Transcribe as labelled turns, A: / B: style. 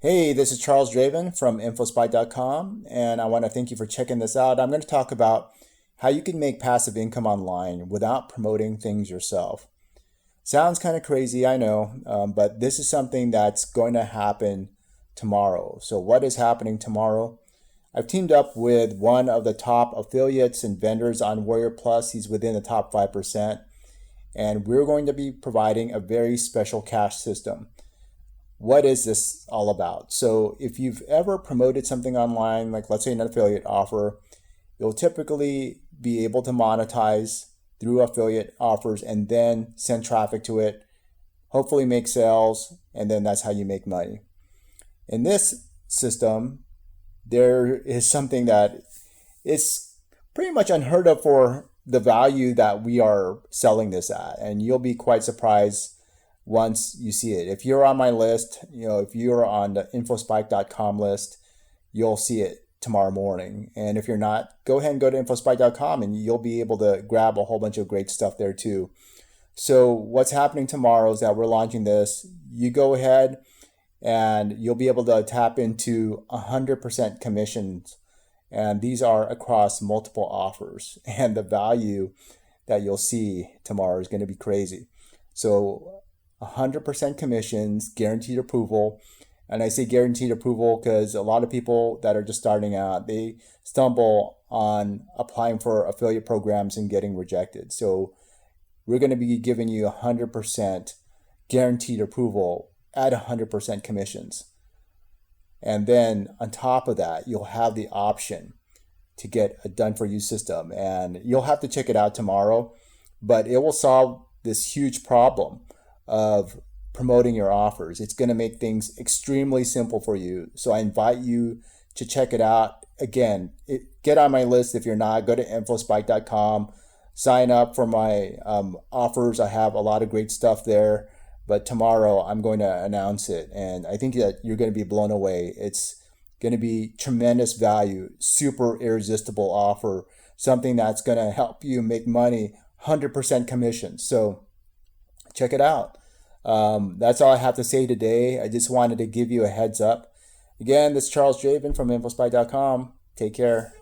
A: Hey, this is Charles Draven from infospy.com, and I want to thank you for checking this out. I'm going to talk about how you can make passive income online without promoting things yourself. Sounds kind of crazy, I know, but this is something that's going to happen tomorrow. So, what is happening tomorrow? I've teamed up with one of the top affiliates and vendors on Warrior Plus. He's within the top 5%, and we're going to be providing a very special cash system. What is this all about? So if you've ever promoted something online, like let's say an affiliate offer, you'll typically be able to monetize through affiliate offers and then send traffic to it, hopefully make sales, and then that's how you make money. In this system, there is something that is pretty much unheard of for the value that we are selling this at, and you'll be quite surprised once you see it. If you're on my list, if you're on the infospike.com list, you'll see it tomorrow morning. And if you're not, go ahead and go to infospike.com and you'll be able to grab a whole bunch of great stuff there too. So what's happening tomorrow is that we're launching this. You go ahead and you'll be able to tap into 100% commissions. And these are across multiple offers. And the value that you'll see tomorrow is going to be crazy. So 100% commissions, guaranteed approval. And I say guaranteed approval because a lot of people that are just starting out, they stumble on applying for affiliate programs and getting rejected. So we're going to be giving you 100% guaranteed approval at 100% commissions. And then on top of that, you'll have the option to get a done-for-you system. And you'll have to check it out tomorrow, but it will solve this huge problem of promoting your offers. It's going to make things extremely simple for you. So I invite you to check it out. Again, get on my list. If you're not, go to infospike.com, sign up for my offers. I have a lot of great stuff there, but tomorrow I'm going to announce it. And I think that you're going to be blown away. It's going to be tremendous value, super irresistible offer, something that's going to help you make money, 100% commission. So check it out. That's all I have to say today. I just wanted to give you a heads up. Again, this is Charles Draven from infospy.com. Take care.